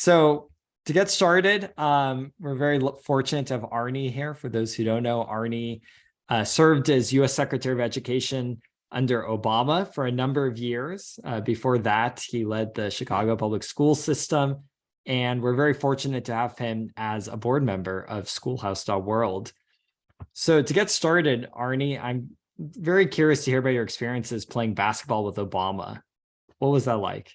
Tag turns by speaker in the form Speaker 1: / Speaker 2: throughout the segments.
Speaker 1: So to get started, we're very fortunate to have Arnie here. For those who don't know, Arnie served as U.S. Secretary of Education under Obama for a number of years. Before that, he led the Chicago public school system, and we're very fortunate to have him as a board member of Schoolhouse.world. So to get started, Arnie, I'm very curious to hear about your experiences playing basketball with Obama. What was that like?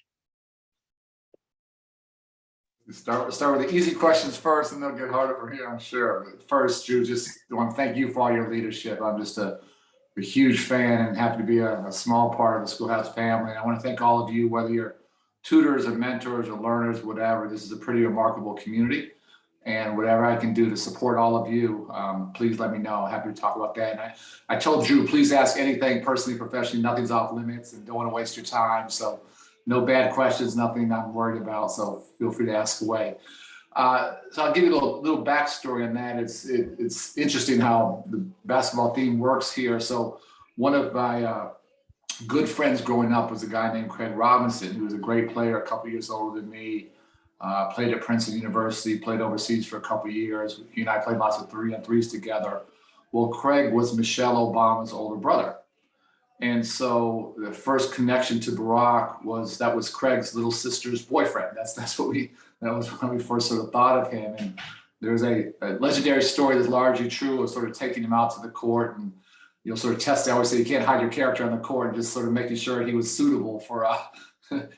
Speaker 2: Start with the easy questions first, and they'll get harder from here, I'm sure. But first, Drew, just want to thank you for all your leadership. I'm just a huge fan and happy to be a small part of the Schoolhouse family. And I want to thank all of you, whether you're tutors or mentors or learners, whatever. This is a pretty remarkable community. And whatever I can do to support all of you, please let me know. Happy to talk about that. And I told Drew, please ask anything personally, professionally. Nothing's off limits, and don't want to waste your time. So no bad questions, nothing I'm worried about. So feel free to ask away. So I'll give you a little backstory on that. It's interesting how the basketball theme works here. So one of my good friends growing up was a guy named Craig Robinson, who was a great player, a couple years older than me. Played at Princeton University, played overseas for a couple of years. He and I played lots of 3-on-3s together. Well, Craig was Michelle Obama's older brother. And so the first connection to Barack was Craig's little sister's boyfriend. That was when we first sort of thought of him. And there's a legendary story that's largely true of sort of taking him out to the court and, sort of testing. I always say you can't hide your character on the court, and just sort of making sure he was suitable for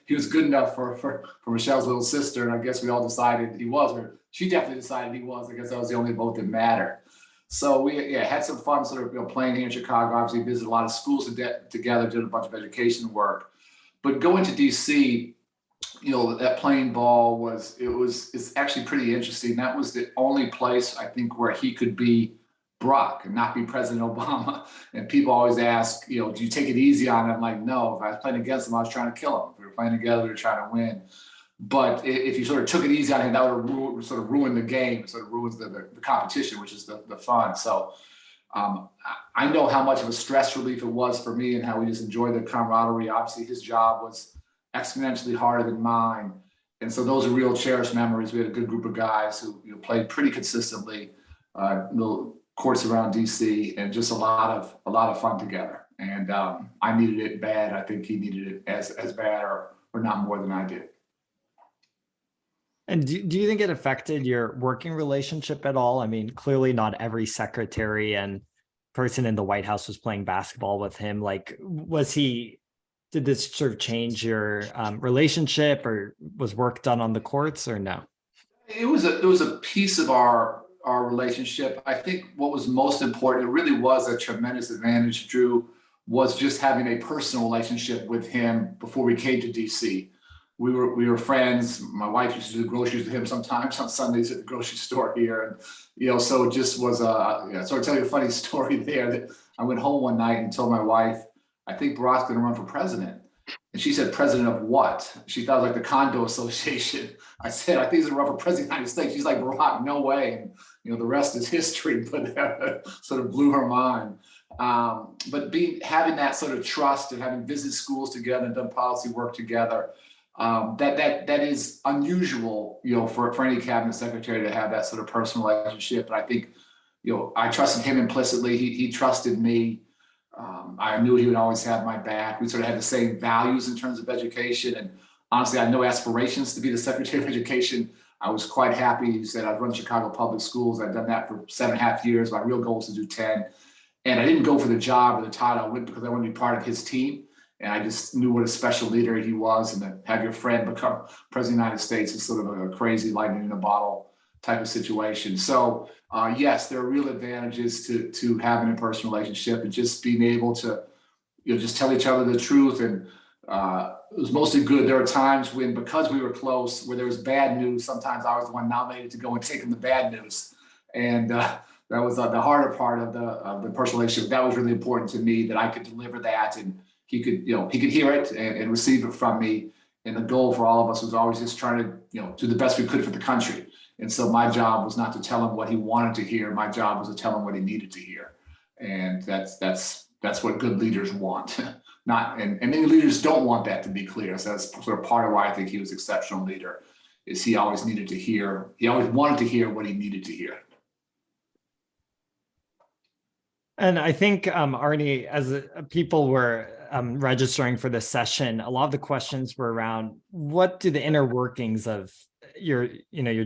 Speaker 2: he was good enough for Michelle's little sister. And I guess we all decided he was, or she definitely decided he was. I guess that was the only vote that mattered. So we had some fun sort of playing here in Chicago. Obviously visited a lot of schools together, did a bunch of education work. But going to DC, that playing ball it's actually pretty interesting. That was the only place I think where he could be Barack and not be President Obama. And people always ask, do you take it easy on him? I'm like, no, if I was playing against him, I was trying to kill him. If we were playing together, we were trying to win. But if you sort of took it easy on him, that would sort of ruin the game. It sort of ruins the competition, which is the fun. So I know how much of a stress relief it was for me and how we just enjoyed the camaraderie. Obviously, his job was exponentially harder than mine. And so those are real cherished memories. We had a good group of guys who played pretty consistently, little courts around DC, and just a lot of fun together. And I needed it bad. I think he needed it as bad or not more than I did.
Speaker 1: And do you think it affected your working relationship at all? I mean, clearly not every secretary and person in the White House was playing basketball with him. Like, did this sort of change your relationship, or was work done on the courts, or no?
Speaker 2: It was a piece of our relationship. I think what was most important, it really was a tremendous advantage, Drew, was just having a personal relationship with him before we came to DC. We were friends. My wife used to do groceries with him sometimes on Sundays at the grocery store here. And, so it just was, so I'll tell you a funny story there that I went home one night and told my wife, I think Barack's going to run for president. And she said, president of what? She thought it was like the condo association. I said, I think he's going to run for president of the United States. She's like, Barack, no way. And, the rest is history, but sort of blew her mind. But having that sort of trust and having visited schools together and done policy work together, that is unusual, for any cabinet secretary to have that sort of personal relationship. And I think, I trusted him implicitly. He trusted me. I knew he would always have my back. We sort of had the same values in terms of education. And honestly, I had no aspirations to be the Secretary of Education. I was quite happy. You said I'd run Chicago public schools. I'd done that for 7.5 years. My real goal was to do 10. And I didn't go for the job or the title. I went because I wanted to be part of his team. And I just knew what a special leader he was. And to have your friend become president of the United States is sort of a crazy lightning in a bottle type of situation. So yes, there are real advantages to having a personal relationship and just being able to, just tell each other the truth. And it was mostly good. There were times when, because we were close, where there was bad news, sometimes I was the one nominated to go and take him the bad news. And that was the harder part of the personal relationship. That was really important to me, that I could deliver that, and he could hear it and receive it from me. And the goal for all of us was always just trying to, do the best we could for the country. And so my job was not to tell him what he wanted to hear. My job was to tell him what he needed to hear. And that's what good leaders want. And many leaders don't want that, to be clear. So that's sort of part of why I think he was an exceptional leader. is he always needed to hear, he always wanted to hear what he needed to hear.
Speaker 1: And I think, Arnie, as people were registering for this session, a lot of the questions were around what do the inner workings of your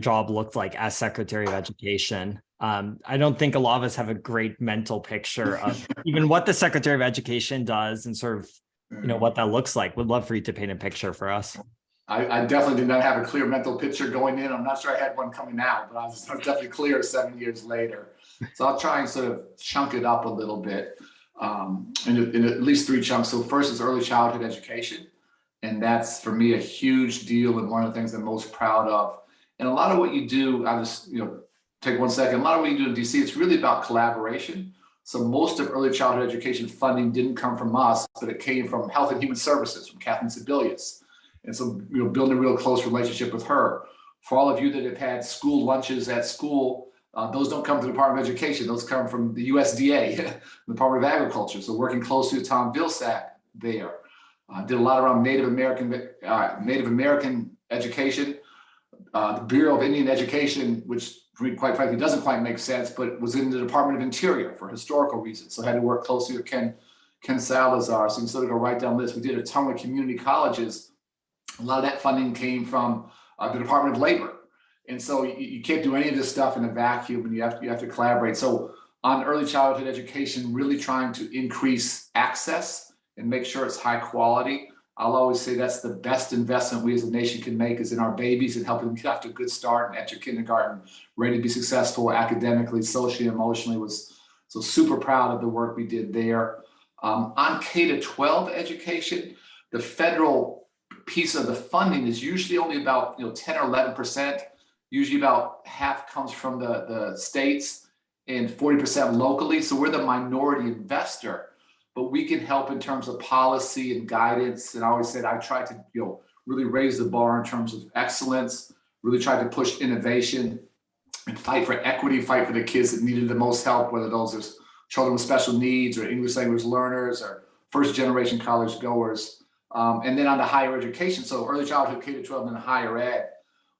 Speaker 1: job look like as Secretary of Education? I don't think a lot of us have a great mental picture of even what the Secretary of Education does and sort of, what that looks like. Would love for you to paint a picture for us.
Speaker 2: I definitely did not have a clear mental picture going in. I'm not sure I had one coming out, but I was definitely clear 7 years later. So I'll try and sort of chunk it up a little bit in at least 3 chunks. So first is early childhood education. And that's for me a huge deal and one of the things I'm most proud of. And a lot of what you do, I'll just take 1 second. A lot of what you do in DC, it's really about collaboration. So most of early childhood education funding didn't come from us, but it came from Health and Human Services, from Kathleen Sebelius. And so, building a real close relationship with her. For all of you that have had school lunches at school, those don't come to the Department of Education. Those come from the USDA, the Department of Agriculture. So working closely with Tom Vilsack there. Did a lot around Native American education. The Bureau of Indian Education, which quite frankly doesn't quite make sense, but was in the Department of Interior for historical reasons. So I had to work closely with Ken Salazar. So you can sort of go right down the list. We did a ton of community colleges. A lot of that funding came from the Department of Labor. And so you can't do any of this stuff in a vacuum, and you have to collaborate. So on early childhood education, really trying to increase access and make sure it's high quality. I'll always say that's the best investment we as a nation can make is in our babies and helping them get off to a good start and enter kindergarten, ready to be successful academically, socially, emotionally. Was so super proud of the work we did there. On K-12 education, the federal piece of the funding is usually only about 10 or 11%. Usually about half comes from the states and 40% locally. So we're the minority investor, but we can help in terms of policy and guidance. And I always said I try to really raise the bar in terms of excellence, really try to push innovation and fight for equity, fight for the kids that needed the most help, whether those are children with special needs or English language learners or first generation college goers. And then on to higher education, so early childhood, K-12, and higher ed,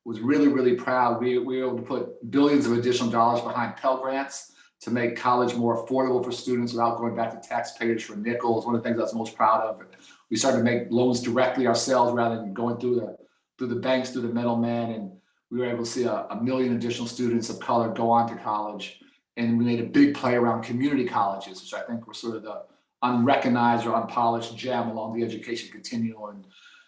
Speaker 2: was really, really proud. We were able to put billions of additional dollars behind Pell Grants to make college more affordable for students without going back to taxpayers for nickels. One of the things I was most proud of. We started to make loans directly ourselves rather than going through the banks, through the middlemen, and we were able to see a million additional students of color go on to college. And we made a big play around community colleges, which I think were sort of the unrecognized or unpolished gem along the education continuum.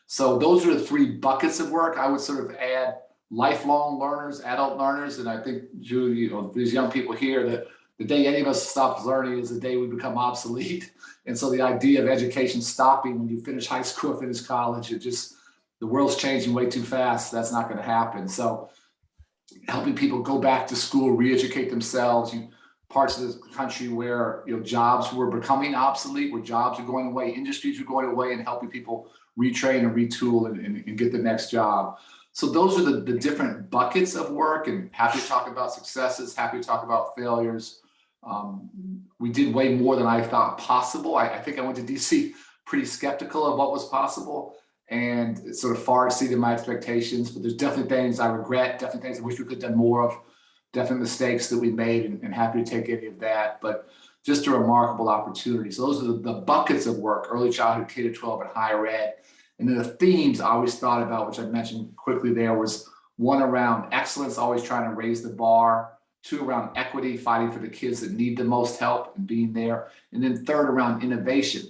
Speaker 2: So those are the 3 buckets of work. I would sort of add lifelong learners, adult learners, and I think, Julie, these young people here, that the day any of us stops learning is the day we become obsolete. And so the idea of education stopping when you finish high school or finish college, the world's changing way too fast. That's not going to happen. So helping people go back to school, re-educate themselves. Parts of the country where jobs were becoming obsolete, where jobs are going away, industries are going away, and helping people retrain and retool and get the next job. So those are the different buckets of work, and happy to talk about successes, happy to talk about failures. We did way more than I thought possible. I think I went to DC pretty skeptical of what was possible, and it sort of far exceeded my expectations, but there's definitely things I regret, definitely things I wish we could have done more of, definitely mistakes that we made, and happy to take any of that, but just a remarkable opportunity. So those are the buckets of work: early childhood, K-12, and higher ed. And then the themes I always thought about, which I mentioned quickly there, was 1 around excellence, always trying to raise the bar; 2 around equity, fighting for the kids that need the most help and being there; and then 3rd around innovation.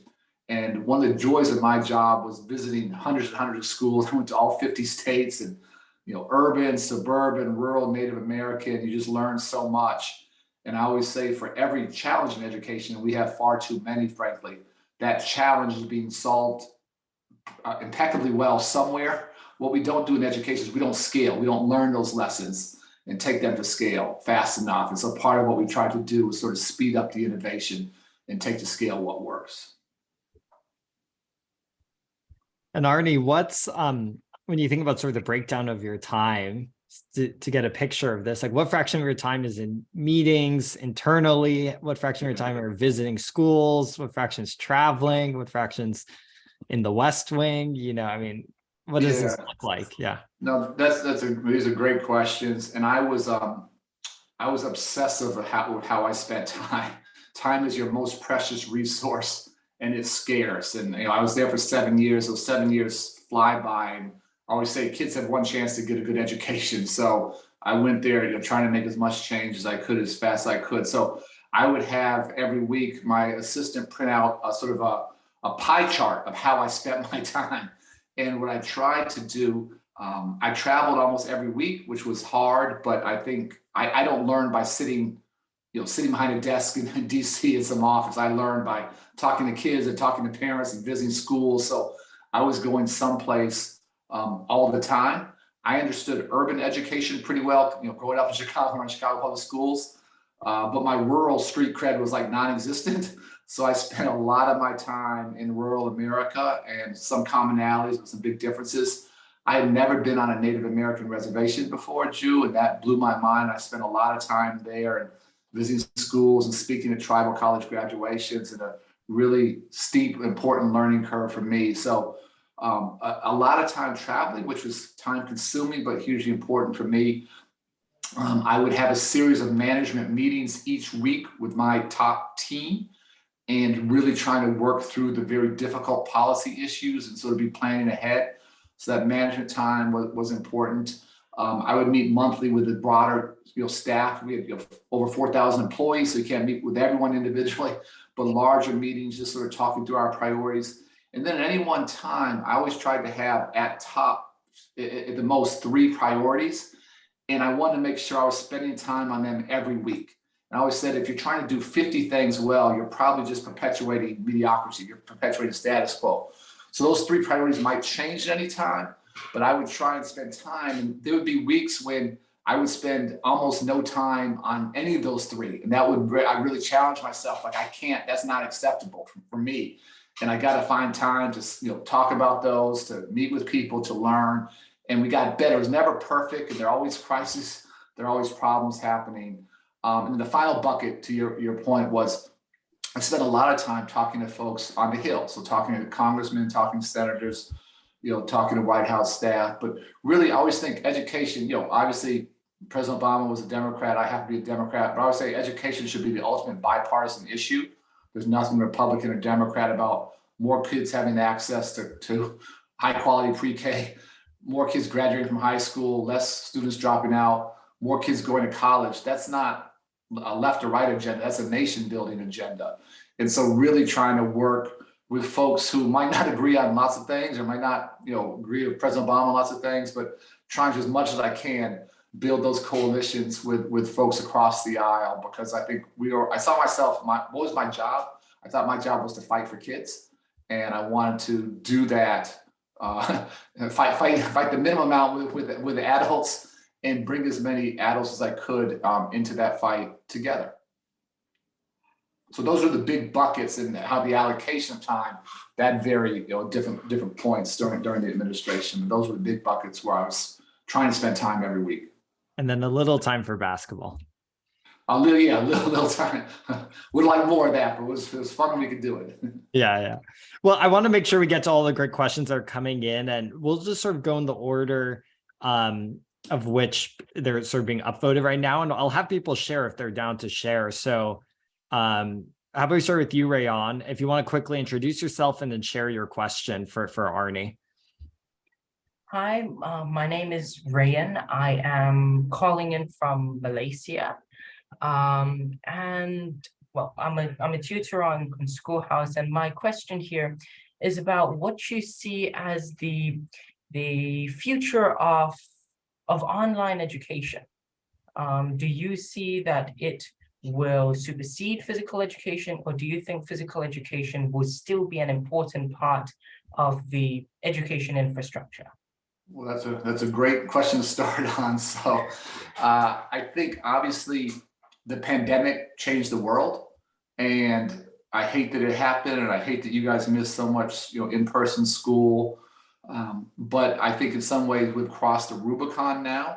Speaker 2: And one of the joys of my job was visiting hundreds and hundreds of schools. I went to all 50 states, and urban, suburban, rural, Native American. You just learn so much. And I always say, for every challenge in education, and we have far too many, frankly, that challenge is being solved impeccably well somewhere. What we don't do in education is we don't scale. We don't learn those lessons and take them to scale fast enough. And so part of what we try to do is sort of speed up the innovation and take to scale what works.
Speaker 1: And Arnie, what's when you think about sort of the breakdown of your time to get a picture of this, like what fraction of your time is in meetings internally? What fraction of your time are visiting schools? What fraction is traveling? What fractions in the West Wing? What does this
Speaker 2: Yeah.
Speaker 1: look like? Yeah.
Speaker 2: No, these are great questions. And I was obsessive with how I spent time. Time is your most precious resource and it's scarce. And I was there for 7 years. Those 7 years fly by. And I always say kids have one chance to get a good education. So I went there, trying to make as much change as I could as fast as I could. So I would have every week my assistant print out a sort of a pie chart of how I spent my time. And what I tried to do, I traveled almost every week, which was hard, but I think I don't learn by sitting behind a desk in DC in some office. I learned by talking to kids and talking to parents and visiting schools. So I was going someplace all the time. I understood urban education pretty well, growing up in Chicago, in Chicago public schools. But my rural street cred was like non-existent. So I spent a lot of my time in rural America and some commonalities with some big differences. I had never been on a Native American reservation before, Jew, and that blew my mind. I spent a lot of time there and visiting schools and speaking at tribal college graduations, and a really steep, important learning curve for me. So a lot of time traveling, which was time consuming, but hugely important for me. I would have a series of management meetings each week with my top team and really trying to work through the very difficult policy issues and sort of be planning ahead. So that management time was important. I would meet monthly with the broader staff. We had over 4,000 employees, so you can't meet with everyone individually, but larger meetings, just sort of talking through our priorities. And then at any one time, I always tried to have at the most 3 priorities. And I wanted to make sure I was spending time on them every week. And I always said, if you're trying to do 50 things well, you're probably just perpetuating mediocrity. You're perpetuating status quo. So those 3 priorities might change at any time, but I would try and spend time. And there would be weeks when I would spend almost no time on any of those 3. And I really challenge myself. Like, I can't, that's not acceptable for me. And I got to find time to, talk about those, to meet with people, to learn. And we got better. It was never perfect. And there are always crises. There are always problems happening. And the final bucket, to your point, was I spent a lot of time talking to folks on the Hill. So talking to congressmen, talking to senators, talking to White House staff. But really, I always think education, obviously President Obama was a Democrat. I have to be a Democrat. But I always say education should be the ultimate bipartisan issue. There's nothing Republican or Democrat about more kids having access to high quality pre-K, more kids graduating from high school, less students dropping out, more kids going to college. That's not a left or right agenda. That's a nation building agenda. And so really trying to work with folks who might not agree on lots of things or might not, agree with President Obama on lots of things, but trying to, as much as I can, build those coalitions with folks across the aisle, because I think I saw myself, what was my job? I thought my job was to fight for kids. And I wanted to do that, fight the minimum amount with the adults and bring as many adults as I could into that fight together. So those are the big buckets, and how the allocation of time that varied, different points during the administration. But those were the big buckets where I was trying to spend time every week.
Speaker 1: And then a little time for basketball.
Speaker 2: A little time. Would like more of that, but it was fun when we could do it.
Speaker 1: Yeah. Well, I want to make sure we get to all the great questions that are coming in, and we'll just sort of go in the order of which they're sort of being upvoted right now. And I'll have people share if they're down to share. So how about we start with you, Rayon, if you want to quickly introduce yourself and then share your question for Arnie.
Speaker 3: Hi, my name is Rayan. I am calling in from Malaysia. And well, I'm a tutor on Schoolhouse, and my question here is about what you see as the future of online education. Do you see that it will supersede physical education, or do you think physical education will still be an important part of the education infrastructure?
Speaker 2: Well, that's a great question to start on. So I think obviously the pandemic changed the world, and I hate that it happened, and I hate that you guys missed so much, in-person school. But I think in some ways we've crossed the Rubicon now,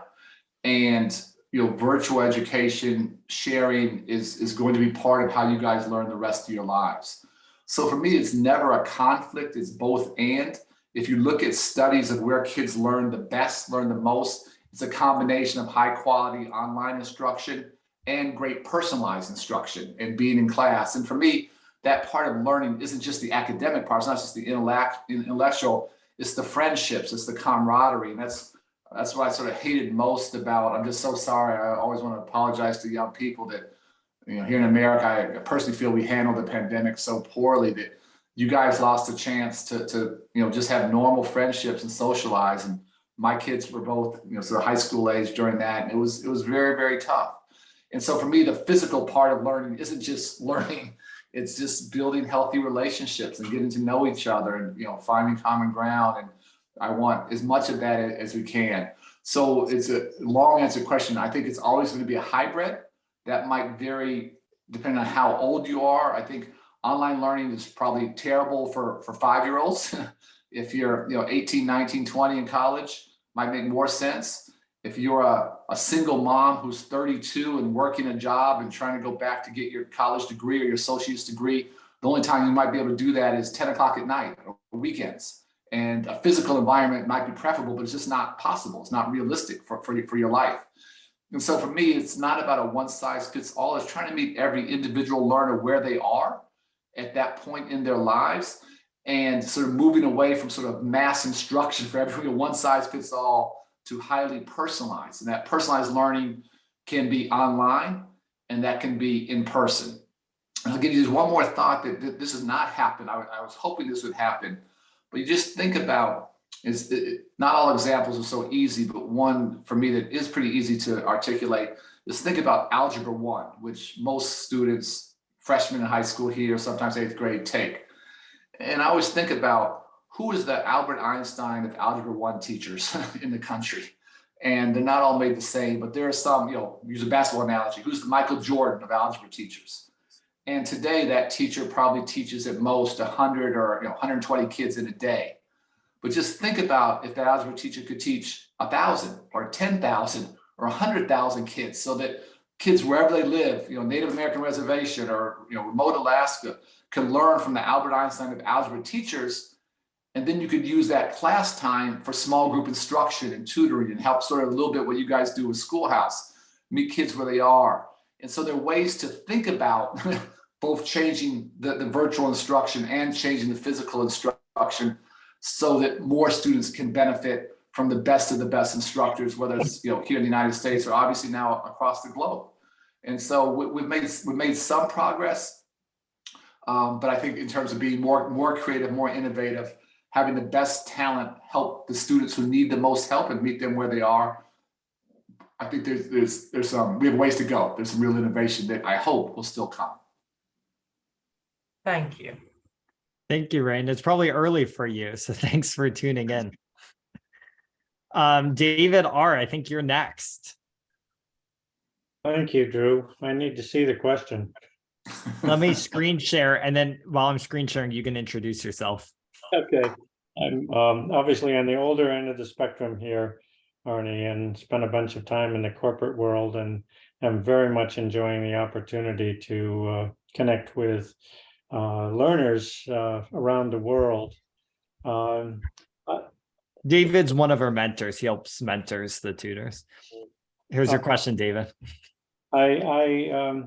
Speaker 2: and virtual education sharing is going to be part of how you guys learn the rest of your lives. So for me, it's never a conflict. It's both and. if you look at studies of where kids learn the best, learn the most, it's a combination of high quality online instruction and great personalized instruction and being in class. And for me, that part of learning isn't just the academic part, it's not just the intellectual, it's the friendships, it's the camaraderie. And that's what I sort of hated most about, I'm just so sorry, I always want to apologize to young people that, here in America, I personally feel we handled the pandemic so poorly that you guys lost a chance to just have normal friendships and socialize. And my kids were both, sort of high school age during that. And it was very, very tough. And so for me, the physical part of learning isn't just learning, it's just building healthy relationships and getting to know each other and, finding common ground. And I want as much of that as we can. So it's a long answer question. I think it's always going to be a hybrid. That might vary depending on how old you are. I think online learning is probably terrible for 5-year-olds. If you're 18, 19, 20 in college, might make more sense. If you're a single mom who's 32 and working a job and trying to go back to get your college degree or your associate's degree, the only time you might be able to do that is 10 o'clock at night or weekends. And a physical environment might be preferable, but it's just not possible. It's not realistic for your life. And so for me, it's not about a one size fits all. It's trying to meet every individual learner where they are at that point in their lives and sort of moving away from sort of mass instruction for everyone, one size fits all, to highly personalized. And that personalized learning can be online and that can be in person. And I'll give you just one more thought that this has not happened. I was hoping this would happen, but you just think about, not all examples are so easy, but one for me that is pretty easy to articulate is think about Algebra 1, which most students, freshmen in high school here, sometimes 8th grade, take. And I always think about who is the Albert Einstein of Algebra 1 teachers in the country. And they're not all made the same, but there are some, use a basketball analogy, who's the Michael Jordan of algebra teachers. And today that teacher probably teaches at most 100 or 120 kids in a day. But just think about if the algebra teacher could teach 1,000 or 10,000 or 100,000 kids, so that kids wherever they live, Native American reservation or remote Alaska, can learn from the Albert Einstein of algebra teachers. And then you could use that class time for small group instruction and tutoring and help sort of a little bit what you guys do with Schoolhouse, meet kids where they are. And so there are ways to think about both changing the virtual instruction and changing the physical instruction, so that more students can benefit from the best of the best instructors, whether it's here in the United States or obviously now across the globe. And so we've made some progress, but I think in terms of being more creative, more innovative, having the best talent help the students who need the most help and meet them where they are, I think there's some, we have ways to go. There's some real innovation that I hope will still come.
Speaker 3: Thank you.
Speaker 1: Thank you, Rain. It's probably early for you, so thanks for tuning in. David R., I think you're next.
Speaker 4: Thank you, Drew. I need to see the question.
Speaker 1: Let me screen share, and then while I'm screen sharing, you can introduce yourself.
Speaker 4: Okay. I'm obviously on the older end of the spectrum here, Arnie, and spent a bunch of time in the corporate world, and I'm very much enjoying the opportunity to connect with learners around the world.
Speaker 1: David's one of our mentors. He helps mentors the tutors. Here's your question, David.
Speaker 4: I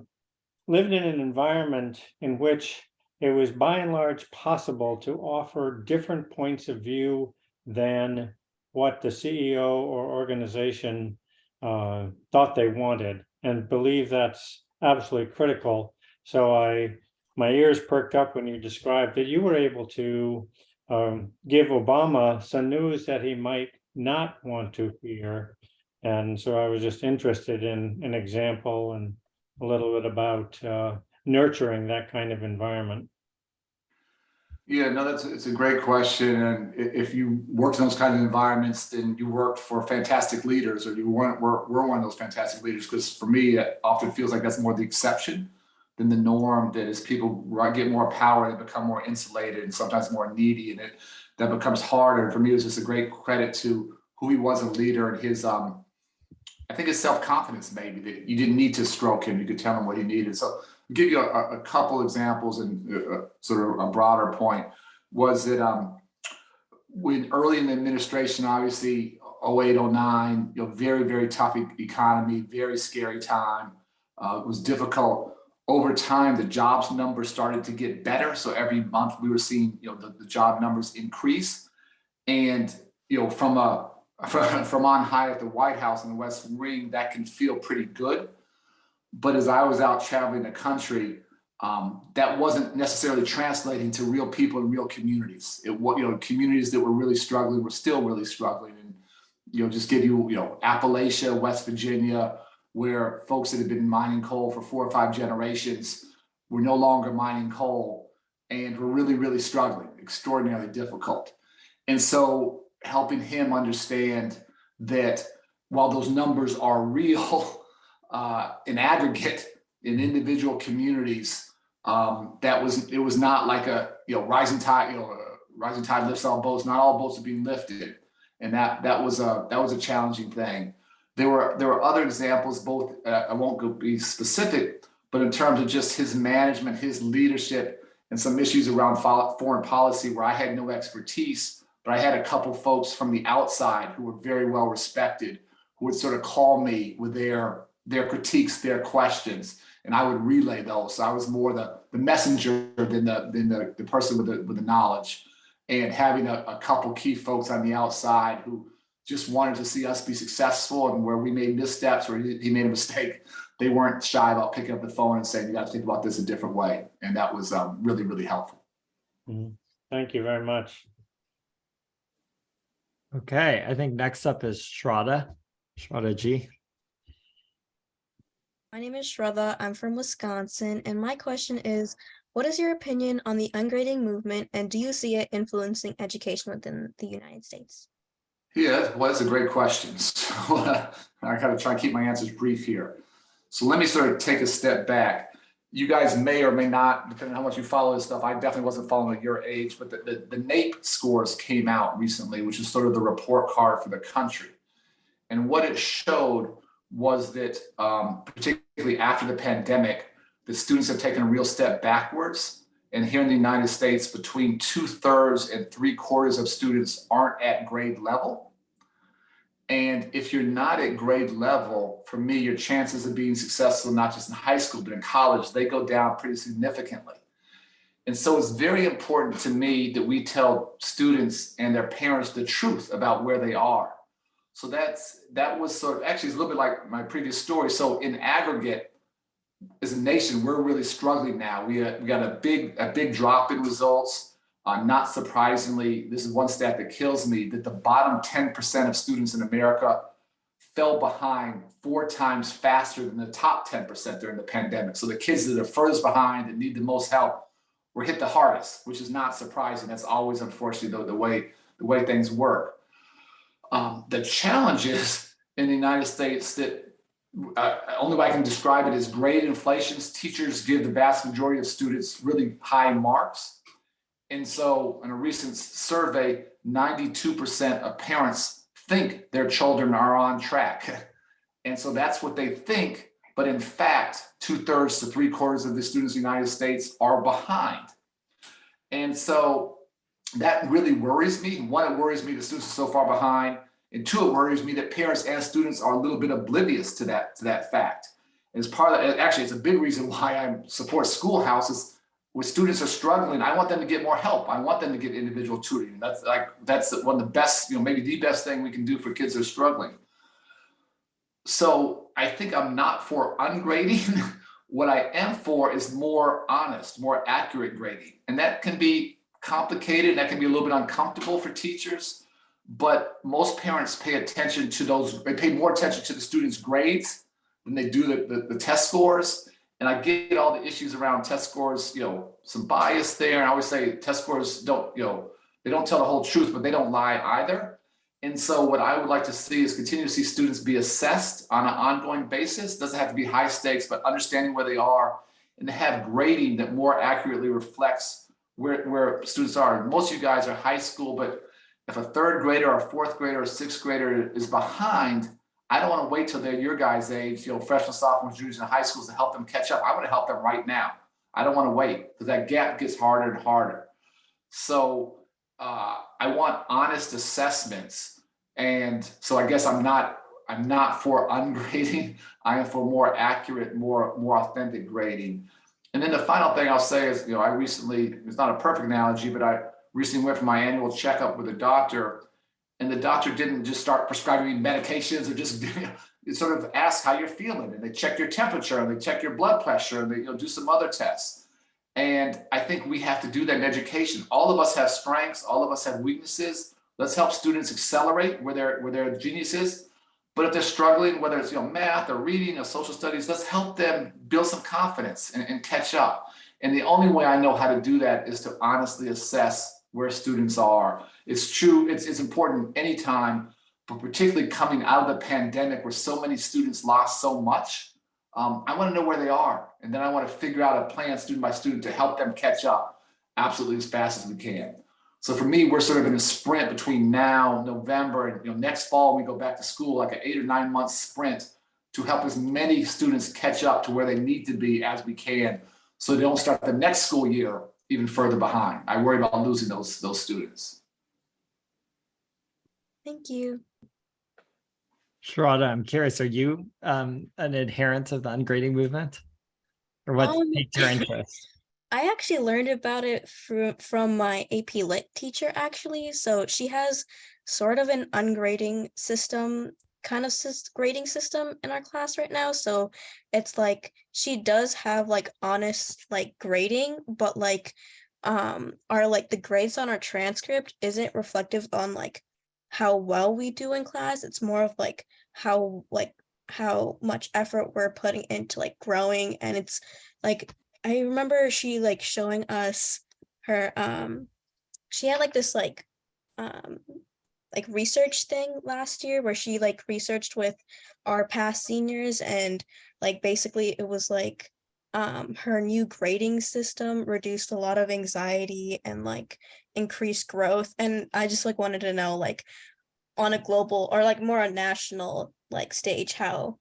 Speaker 4: lived in an environment in which it was by and large possible to offer different points of view than what the CEO or organization thought they wanted, and believe that's absolutely critical. So my ears perked up when you described that you were able to give Obama some news that he might not want to hear. And so I was just interested in an example and a little bit about nurturing that kind of environment.
Speaker 2: Yeah, no, it's a great question. And if you worked in those kinds of environments, then you worked for fantastic leaders, or you were one of those fantastic leaders. Because for me, it often feels like that's more the exception than the norm. That as people get more power, they become more insulated and sometimes more needy, and that becomes harder. And for me, it's just a great credit to who he was as a leader and his I think his self-confidence, maybe, that you didn't need to stroke him. You could tell him what he needed. So I'll give you a couple examples and sort of a broader point was that when early in the administration, obviously 08, 09, very, very tough economy, very scary time. It was difficult. Over time, the jobs numbers started to get better. So every month we were seeing, the job numbers increase. And, from on high at the White House in the West Wing, that can feel pretty good. But as I was out traveling the country, that wasn't necessarily translating to real people in real communities. Communities that were really struggling were still really struggling. And, just give you, Appalachia, West Virginia, where folks that had been mining coal for 4 or 5 generations were no longer mining coal and were really, really struggling, extraordinarily difficult. And so helping him understand that while those numbers are real in aggregate in individual communities, it was not like a rising tide, rising tide lifts all boats. Not all boats are being lifted, and that was a challenging thing. There were other examples, both I won't go be specific, but in terms of just his management, his leadership, and some issues around foreign policy where I had no expertise, but I had a couple folks from the outside who were very well respected, who would sort of call me with their critiques, their questions, and I would relay those. So I was more the messenger than the person with the knowledge, and having a couple key folks on the outside who just wanted to see us be successful, and where we made missteps or he made a mistake, they weren't shy about picking up the phone and saying, you got to think about this a different way. And that was really, really helpful.
Speaker 4: Thank you very much.
Speaker 1: Okay, I think next up is Shraddha G.
Speaker 5: My name is Shraddha. I'm from Wisconsin, and my question is, what is your opinion on the ungrading movement, and do you see it influencing education within the United States?
Speaker 2: Yeah, well, that's a great question. So I gotta try and keep my answers brief here. So let me sort of take a step back. You guys may or may not, depending on how much you follow this stuff, I definitely wasn't following at your age, but the NAEP scores came out recently, which is sort of the report card for the country. And what it showed was that, particularly after the pandemic, the students have taken a real step backwards. And here in the United States, between 2/3 and 3/4 of students aren't at grade level. And if you're not at grade level, for me, your chances of being successful, not just in high school, but in college, they go down pretty significantly. And so it's very important to me that we tell students and their parents the truth about where they are. So that was sort of, actually, it's a little bit like my previous story. So in aggregate, as a nation, we're really struggling now. We got a big drop in results. Not surprisingly, this is one stat that kills me, that the bottom 10% of students in America fell behind 4 times faster than the top 10% during the pandemic. So the kids that are furthest behind and need the most help were hit the hardest, which is not surprising. That's always, unfortunately, the way things work. The challenge is in the United States that only way I can describe it is grade inflations. Teachers give the vast majority of students really high marks. And so in a recent survey, 92% of parents think their children are on track. And so that's what they think. But in fact, 2/3 to 3/4 of the students in the United States are behind. And so that really worries me. One, it worries me the students are so far behind. And 2, it worries me that parents and students are a little bit oblivious to that fact. And it's part of that, actually, it's a big reason why I support Schoolhouses. When students are struggling, I want them to get more help. I want them to get individual tutoring. That's one of the best, maybe the best thing we can do for kids that are struggling. So I think I'm not for ungrading. What I am for is more honest, more accurate grading. And that can be complicated. That can be a little bit uncomfortable for teachers. But most parents pay attention to they pay more attention to the students' grades than they do the test scores. And I get all the issues around test scores, some bias there. And I always say test scores don't, they don't tell the whole truth, but they don't lie either. And so what I would like to see is continue to see students be assessed on an ongoing basis. Doesn't have to be high stakes, but understanding where they are, and to have grading that more accurately reflects where students are. Most of you guys are high school, but if a 3rd grader or a 4th grader or 6th grader is behind, I don't want to wait till they're your guys' age, freshmen, sophomores, juniors in high schools to help them catch up. I want to help them right now. I don't want to wait, because that gap gets harder and harder. So I want honest assessments. And so I guess I'm not for ungrading. I am for more accurate, more authentic grading. And then the final thing I'll say is, I recently, it's not a perfect analogy, but I recently went for my annual checkup with a doctor, and the doctor didn't just start prescribing me medications or just sort of ask how you're feeling, and they check your temperature and they check your blood pressure and they do some other tests. And I think we have to do that in education. All of us have strengths, all of us have weaknesses. Let's help students accelerate where their genius is. But if they're struggling, whether it's math or reading or social studies, let's help them build some confidence and catch up. And the only way I know how to do that is to honestly assess where students are. It's true, it's important anytime, but particularly coming out of the pandemic where so many students lost so much. I want to know where they are, and then I want to figure out a plan student by student to help them catch up absolutely as fast as we can. So for me, we're sort of in a sprint between now, November, and next fall we go back to school, like an 8 or 9 month sprint to help as many students catch up to where they need to be as we can, so they don't start the next school year even further behind. I worry about losing those students.
Speaker 5: Thank you.
Speaker 1: Sharada, I'm curious, are you an adherent of the ungrading movement? Or what piqued your interest?
Speaker 5: I actually learned about it from my AP Lit teacher, actually. So she has sort of an ungrading system, kind of grading system in our class right now. So it's like she does have like honest like grading, but like our like the grades on our transcript isn't reflective on like how well we do in class. It's more of like how much effort we're putting into like growing. And it's like I remember she like showing us her she had like this like research thing last year where she like researched with our past seniors, and like basically it was like her new grading system reduced a lot of anxiety and like increased growth. And I just like wanted to know like on a global or like more a national like stage how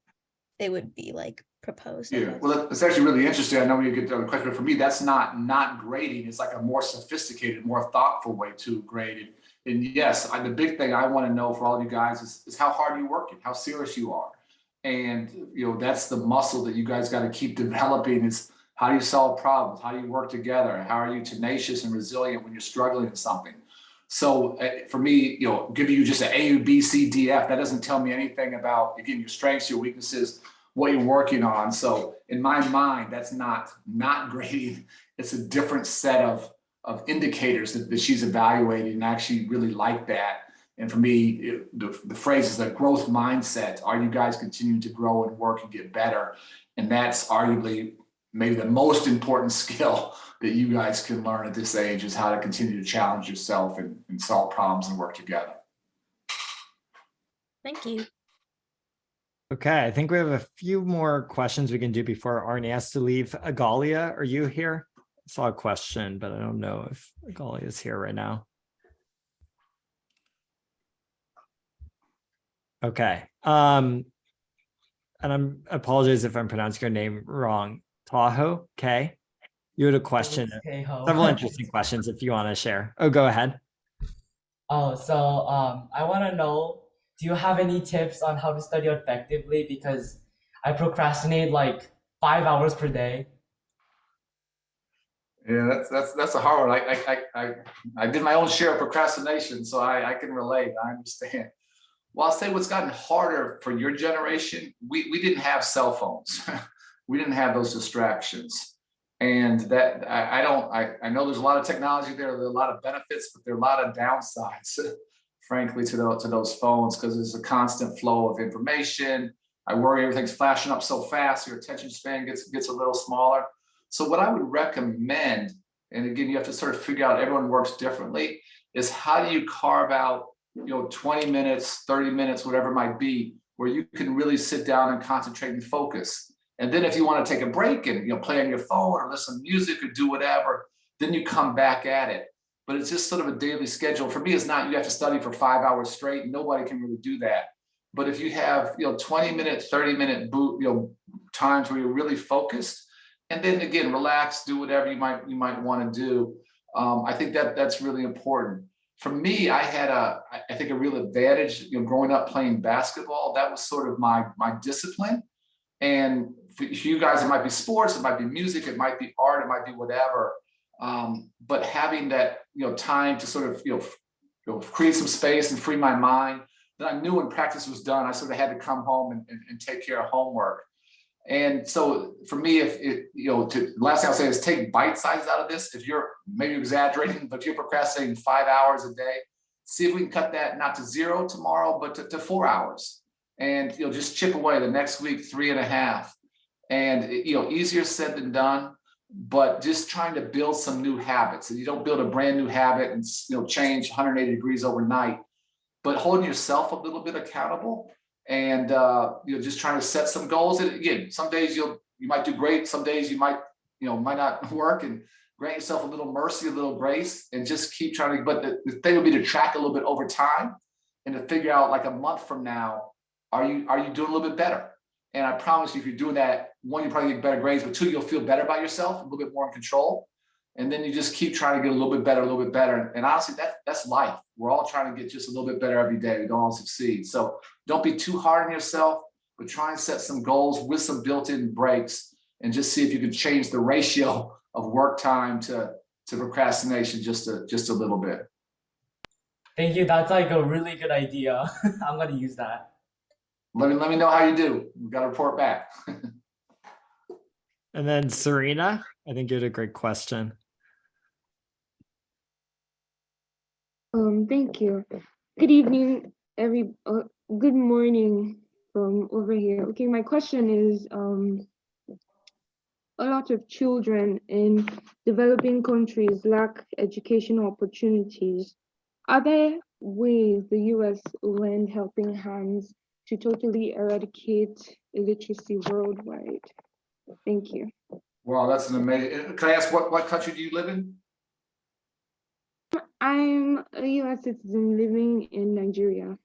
Speaker 5: they would be like proposed.
Speaker 2: Yeah, well, it's actually really interesting. I know you get the question, but for me, that's not grading. It's like a more sophisticated, more thoughtful way to grade it. And yes, the big thing I want to know for all of you guys is how hard you're working, how serious you are. And that's the muscle that you guys got to keep developing. Is how do you solve problems? How do you work together? How are you tenacious and resilient when you're struggling in something? So for me, giving you just an A, B, C, D, F, that doesn't tell me anything about, again, your strengths, your weaknesses, what you're working on. So in my mind, that's not grading. It's a different set of indicators that she's evaluating, and I actually really like that. And for me, the phrase is a growth mindset. Are you guys continuing to grow and work and get better? And that's arguably maybe the most important skill that you guys can learn at this age, is how to continue to challenge yourself and solve problems and work together.
Speaker 5: Thank you.
Speaker 1: Okay, I think we have a few more questions we can do before Arnie has to leave. Agalia, are you here? I saw a question, but I don't know if Agalia is here right now. Okay. And I apologize if I'm pronouncing your name wrong. Tahoe, okay. You had a question, several interesting questions if you want to share. Oh, go ahead.
Speaker 6: Oh, so I want to know, do you have any tips on how to study effectively? Because I procrastinate like 5 hours per day.
Speaker 2: Yeah, that's a hard one. I did my own share of procrastination, so I can relate. I understand. Well, I'll say what's gotten harder for your generation, we didn't have cell phones. We didn't have those distractions. And that I know there's a lot of technology there are a lot of benefits, but there are a lot of downsides, frankly, to those phones, because there's a constant flow of information. I worry everything's flashing up so fast, your attention span gets a little smaller. So what I would recommend, and again, you have to sort of figure out, everyone works differently, is how do you carve out 20 minutes, 30 minutes, whatever it might be, where you can really sit down and concentrate and focus. And then if you want to take a break and play on your phone or listen to music or do whatever, then you come back at it. But it's just sort of a daily schedule. For me, it's not you have to study for 5 hours straight. Nobody can really do that. But if you have 20-minute, 30-minute times where you're really focused, and then again, relax, do whatever you might want to do. I think that's really important. for me, I had I think a real advantage, growing up playing basketball. That was sort of my discipline. And for you guys, it might be sports, it might be music, it might be art, it might be whatever. But having that, time to sort of, create some space and free my mind, that I knew when practice was done, I sort of had to come home and take care of homework. And so for me, if it, the last thing I'll say is take bite sizes out of this. If you're maybe exaggerating, but if you're procrastinating 5 hours a day, see if we can cut that not to 0 tomorrow, but to 4 hours. And just chip away the next week, 3.5. And easier said than done, but just trying to build some new habits. And you don't build a brand new habit and change 180 degrees overnight, but holding yourself a little bit accountable. And just trying to set some goals. And again, some days you might do great, some days you might not work, and grant yourself a little mercy, a little grace, and just keep trying to. But the thing would be to track a little bit over time and to figure out, like a month from now, are you doing a little bit better? And I promise you, if you're doing that, one, you probably get better grades, but two, you'll feel better about yourself, a little bit more in control. And then you just keep trying to get a little bit better, a little bit better. And honestly, that's life. We're all trying to get just a little bit better every day. We don't all succeed. So don't be too hard on yourself, but try and set some goals with some built-in breaks, and just see if you can change the ratio of work time to procrastination just a little bit.
Speaker 6: Thank you. That's like a really good idea. I'm gonna use that.
Speaker 2: Let me know how you do. We've got to report back.
Speaker 1: And then Serena, I think you had a great question.
Speaker 7: Thank you. Good evening, good morning from over here. Okay, my question is, a lot of children in developing countries lack educational opportunities. Are there ways the US will lend helping hands to totally eradicate illiteracy worldwide? Thank you.
Speaker 2: Wow, that's an amazing. Can I ask what country do you live in?
Speaker 7: I'm a US citizen living in Nigeria.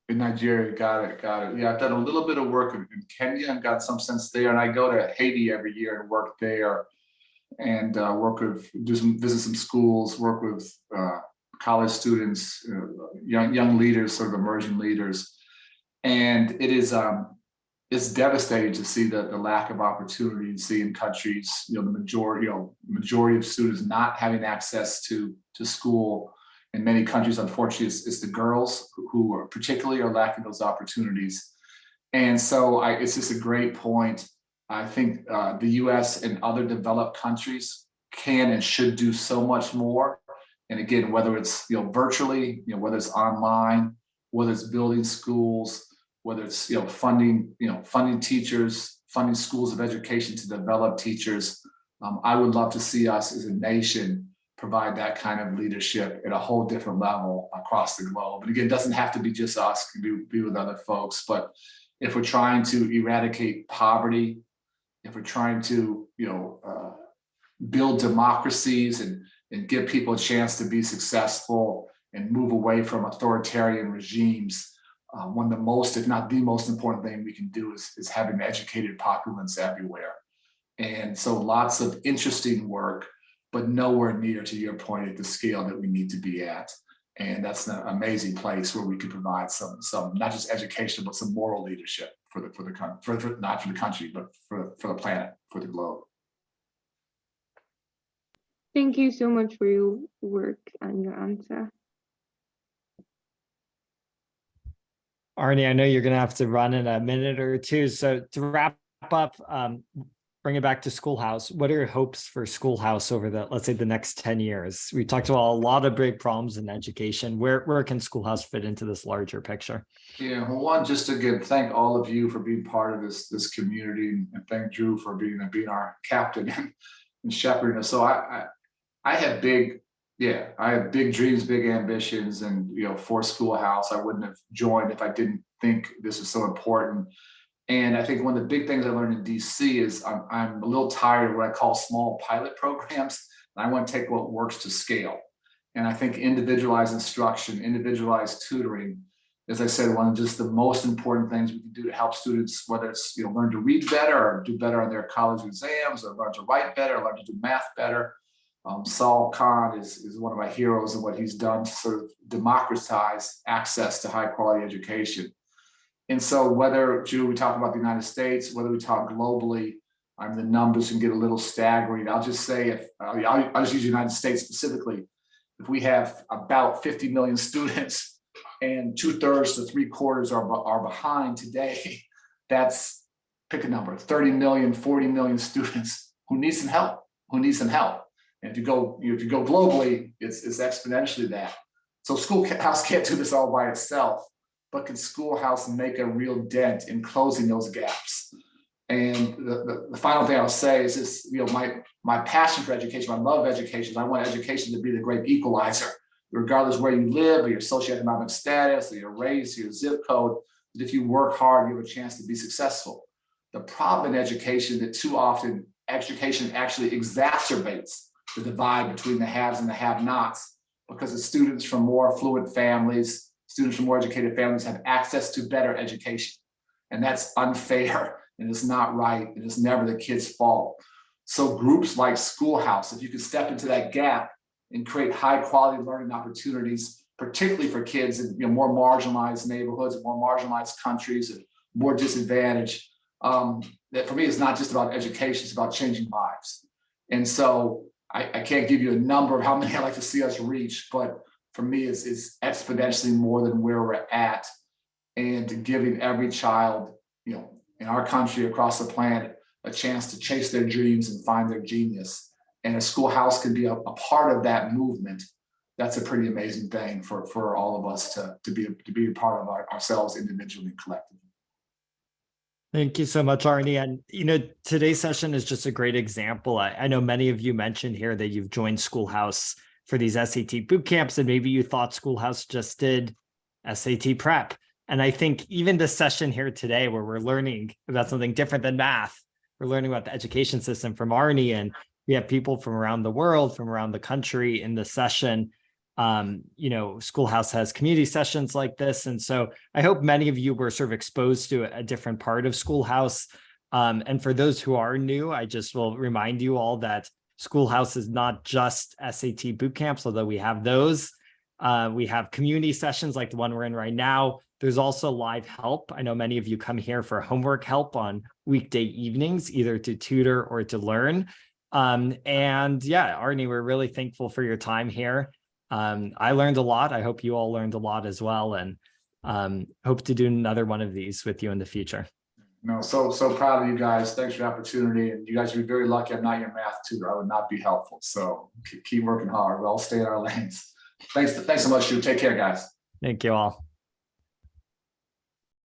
Speaker 2: In Nigeria, got it. Yeah, I've done a little bit of work in Kenya and got some sense there. And I go to Haiti every year and work there, and visit some schools, work with college students, young leaders, sort of emerging leaders. And it is it's devastating to see the lack of opportunity you see in countries, the majority of students not having access to school. In many countries, unfortunately, it's the girls who are particularly lacking those opportunities. And so it's just a great point. I think the US and other developed countries can and should do so much more. And again, whether it's virtually, whether it's online, whether it's building schools, whether it's funding teachers, funding schools of education to develop teachers. I would love to see us as a nation provide that kind of leadership at a whole different level across the globe. And again, it doesn't have to be just us, it can be with other folks. But if we're trying to eradicate poverty, if we're trying to build democracies and give people a chance to be successful and move away from authoritarian regimes, one of the most, if not the most important thing we can do is having educated populace everywhere. And so lots of interesting work, but nowhere near, to your point, at the scale that we need to be at. And that's an amazing place where we could provide some not just education, but some moral leadership for not for the country, but for the planet, for the globe.
Speaker 7: Thank you so much for your work and your answer.
Speaker 1: Arnie, I know you're going to have to run in a minute or two. So to wrap up, bring it back to Schoolhouse. What are your hopes for Schoolhouse over let's say the next 10 years? We talked about a lot of big problems in education. Where can Schoolhouse fit into this larger picture?
Speaker 2: Yeah, well, one, just again, thank all of you for being part of this community, and thank Drew for being our captain and shepherding us. So I have big dreams, big ambitions, and for Schoolhouse, I wouldn't have joined if I didn't think this was so important. And I think one of the big things I learned in DC is I'm a little tired of what I call small pilot programs. And I want to take what works to scale. And I think individualized instruction, individualized tutoring, as I said, one of just the most important things we can do to help students, whether it's learn to read better or do better on their college exams, or learn to write better, or learn to do math better. Saul Khan is one of my heroes and what he's done to sort of democratize access to high quality education. And so whether, Drew, we talk about the United States, whether we talk globally, the numbers can get a little staggering. I'll just say, I'll just use the United States specifically. If we have about 50 million students and 2/3 to 3/4 are behind today, that's, pick a number, 30 million, 40 million students who need some help, And if you go globally, it's exponentially that. So Schoolhouse can't do this all by itself, but can Schoolhouse make a real dent in closing those gaps? And the final thing I'll say is this, my passion for education, my love of education, I want education to be the great equalizer, regardless where you live or your socioeconomic status or your race or your zip code, that if you work hard, you have a chance to be successful. The problem in education that too often education actually exacerbates the divide between the haves and the have-nots, because the students from more affluent families, students from more educated families have access to better education. And that's unfair, and it's not right, and it's never the kid's fault. So groups like Schoolhouse, if you can step into that gap and create high quality learning opportunities, particularly for kids in more marginalized neighborhoods, more marginalized countries, and more disadvantaged, that for me is not just about education, it's about changing lives. And so I can't give you a number of how many I'd like to see us reach, but for me, it's exponentially more than where we're at, and giving every child, in our country, across the planet, a chance to chase their dreams and find their genius. And a Schoolhouse can be a part of that movement. That's a pretty amazing thing for all of us to be a part of ourselves individually and collectively.
Speaker 1: Thank you so much, Arnie. And, today's session is just a great example. I know many of you mentioned here that you've joined Schoolhouse for these SAT boot camps, and maybe you thought Schoolhouse just did SAT prep. And I think even the session here today, where we're learning about something different than math, we're learning about the education system from Arnie, and we have people from around the world, from around the country in the session. Schoolhouse has community sessions like this. And so I hope many of you were sort of exposed to a different part of Schoolhouse. And for those who are new, I just will remind you all that Schoolhouse is not just SAT boot camps, although we have those. We have community sessions like the one we're in right now. There's also live help. I know many of you come here for homework help on weekday evenings, either to tutor or to learn. Arnie, we're really thankful for your time here. I learned a lot. I hope you all learned a lot as well, and hope to do another one of these with you in the future.
Speaker 2: No, so proud of you guys. Thanks for the opportunity. And you guys are very lucky I'm not your math tutor. I would not be helpful. So keep working hard. We'll all stay in our lanes. Thanks so much, Drew. Take care, guys.
Speaker 1: Thank you all.